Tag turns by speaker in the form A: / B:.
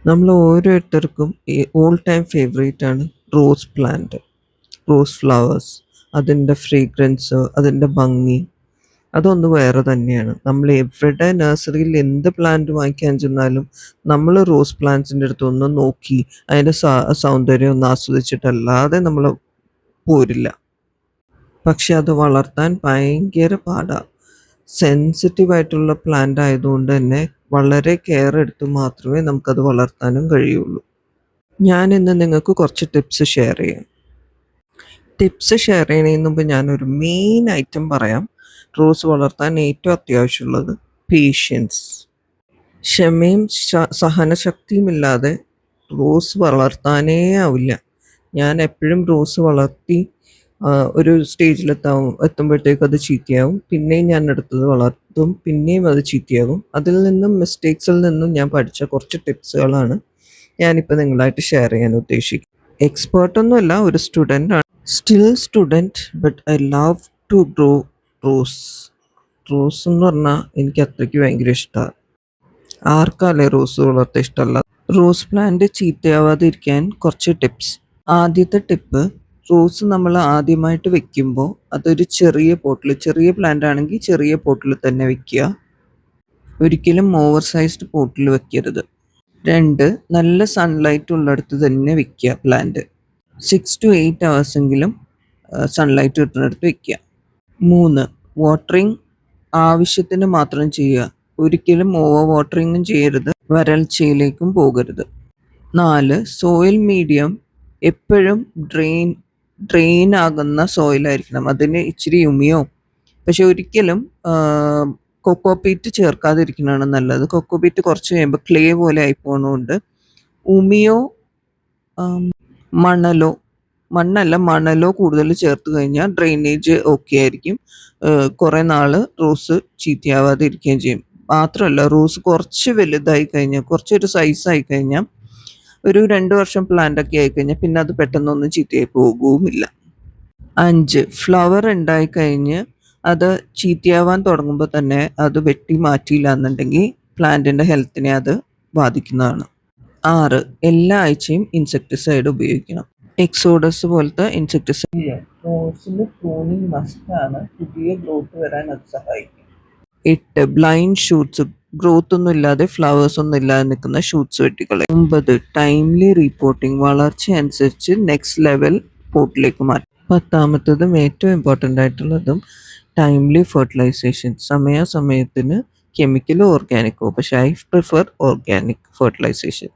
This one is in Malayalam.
A: നമ്മൾ ഓരോരുത്തർക്കും ഈ ഓൾ ടൈം ഫേവറേറ്റ് ആണ് റോസ് പ്ലാന്റ്, റോസ് ഫ്ലവേഴ്സ്. അതിൻ്റെ ഫ്രേഗ്രൻസ്, അതിൻ്റെ ഭംഗി, അതൊന്ന് വേറെ തന്നെയാണ്. നമ്മൾ എവിടെ നഴ്സറിയിൽ എന്ത് പ്ലാന്റ് വാങ്ങിക്കാൻ ചെന്നാലും നമ്മൾ റോസ് പ്ലാന്റ്സിൻ്റെ അടുത്ത് ഒന്ന് നോക്കി അതിൻ്റെ സൗന്ദര്യം ഒന്ന് ആസ്വദിച്ചിട്ടല്ലാതെ നമ്മൾ പോരില്ല. പക്ഷെ അത് വളർത്താൻ ഭയങ്കര പാടാണ്. സെൻസിറ്റീവ് ആയിട്ടുള്ള പ്ലാന്റ് ആയതുകൊണ്ട് തന്നെ വളരെ കെയർ എടുത്ത് മാത്രമേ നമുക്കത് വളർത്താനും കഴിയുള്ളൂ. ഞാൻ ഇന്ന് നിങ്ങൾക്ക് കുറച്ച് ടിപ്സ് ഷെയർ ചെയ്യാം. ടിപ്സ് ഷെയർ ചെയ്യുന്നതിന് മുമ്പ് ഞാനൊരു മെയിൻ ഐറ്റം പറയാം. റോസ് വളർത്താൻ ഏറ്റവും അത്യാവശ്യമുള്ളത് പേഷ്യൻസ്. ക്ഷമയും സഹനശക്തിയും ഇല്ലാതെ റോസ് വളർത്താനേ ആവില്ല. ഞാൻ എപ്പോഴും റോസ് വളർത്തി ഒരു എത്തുമ്പോഴത്തേക്കും അത് ചീത്തയാവും. പിന്നെയും ഞാൻ അടുത്തത് വളർത്തും, പിന്നെയും അത് ചീത്തയാകും. അതിൽ നിന്നും മിസ്റ്റേക്സിൽ നിന്നും ഞാൻ പഠിച്ച കുറച്ച് ടിപ്സുകളാണ് ഞാനിപ്പോൾ നിങ്ങളായിട്ട് ഷെയർ ചെയ്യാൻ ഉദ്ദേശിക്കുന്നത്. എക്സ്പേർട്ടൊന്നുമല്ല, ഒരു സ്റ്റുഡൻ്റ് ആണ്. Still student, but I love to grow rose. Rose എന്ന് പറഞ്ഞാൽ എനിക്ക് അത്രയ്ക്ക് ഭയങ്കര ഇഷ്ടമാണ്. ആർക്കല്ലേ റോസ് വളർത്താൻ ഇഷ്ടമല്ല? റോസ് പ്ലാന്റ് ചീത്തയാവാതിരിക്കാൻ കുറച്ച് ടിപ്സ്. ആദ്യത്തെ ടിപ്പ്, റോസ് നമ്മൾ ആദ്യമായിട്ട് വെക്കുമ്പോൾ അതൊരു ചെറിയ പ്ലാന്റ് ആണെങ്കിൽ ചെറിയ പോട്ടിൽ തന്നെ വെക്കുക. ഒരിക്കലും ഓവർ സൈസ്ഡ് പോട്ടിൽ വെക്കരുത്. 2, നല്ല സൺലൈറ്റ് ഉള്ളിടത്ത് തന്നെ വെക്കുക പ്ലാന്റ്. 6 to 8 hours എങ്കിലും സൺലൈറ്റ് കിട്ടുന്നിടത്ത് വെക്കുക. 3, വാട്ടറിങ് ആവശ്യത്തിന് മാത്രം ചെയ്യുക. ഒരിക്കലും ഓവർ വാട്ടറിങ്ങും ചെയ്യരുത്, വരൾച്ചയിലേക്കും പോകരുത്. 4, സോയിൽ മീഡിയം എപ്പോഴും ഡ്രെയിൻ ആകുന്ന സോയിലായിരിക്കണം. അതിന് ഇച്ചിരി ഉമിയോ, പക്ഷെ ഒരിക്കലും കൊക്കോപീറ്റ് ചേർക്കാതിരിക്കുന്നതാണ് നല്ലത്. കൊക്കോപീറ്റ് കുറച്ച് കഴിയുമ്പോൾ ക്ലേ പോലെ ആയി പോകുന്നതുകൊണ്ട് ഉമിയോ മണലോ കൂടുതൽ ചേർത്ത് കഴിഞ്ഞാൽ ഡ്രെയിനേജ് ഓക്കെ ആയിരിക്കും. കുറേ നാൾ റോസ് ചീത്തയാവാതെ ഇരിക്കുകയും ചെയ്യും. മാത്രമല്ല, റോസ് കുറച്ച് വലുതായി കഴിഞ്ഞാൽ, കുറച്ചൊരു സൈസായി കഴിഞ്ഞാൽ, ഒരു 2 വർഷം പ്ലാന്റൊക്കെ ആയിക്കഴിഞ്ഞാൽ പിന്നെ അത് പെട്ടെന്നൊന്നും ചീത്തയായി പോകുമില്ല. 5, ഫ്ലവർ ഉണ്ടായിക്കഴിഞ്ഞ് അത് ചീത്തയാവാൻ തുടങ്ങുമ്പോൾ തന്നെ അത് വെട്ടി മാറ്റിയില്ല എന്നുണ്ടെങ്കിൽ പ്ലാന്റിൻ്റെ ഹെൽത്തിനെ അത് ബാധിക്കുന്നതാണ്. 6, എല്ലാ ആഴ്ചയും ഇൻസെക്ടിസൈഡ് ഉപയോഗിക്കണം. എക്സോഡസ് പോലത്തെ ഇൻസെക്ടിസൈഡ്. റോസിന് പ്രൂണിങ് മസ്റ്റാണ്. പുതിയ ഗ്രോത്ത് വരാൻ അത് സഹായിക്കും. 8, ബ്ലൈൻഡ് ഷൂട്ട്സ്. ഗ്രോത്ത് ഒന്നും ഇല്ലാതെ, ഫ്ലവേഴ്സ് ഒന്നും ഇല്ലാതെ നിൽക്കുന്ന ഷൂട്ട്സ് വെട്ടിക്കളയും. 9, timely reporting. വളർച്ച അനുസരിച്ച് നെക്സ്റ്റ് ലെവൽ പോട്ടിലേക്ക് മാറ്റും. 10ാമത്തതും ഏറ്റവും ഇമ്പോർട്ടൻ്റ് ആയിട്ടുള്ളതും ടൈംലി ഫെർട്ടിലൈസേഷൻ. സമയാസമയത്തിന് കെമിക്കലോ ഓർഗാനിക്കോ, പക്ഷെ ഐ പ്രിഫർ ഓർഗാനിക് ഫെർട്ടിലൈസേഷൻ.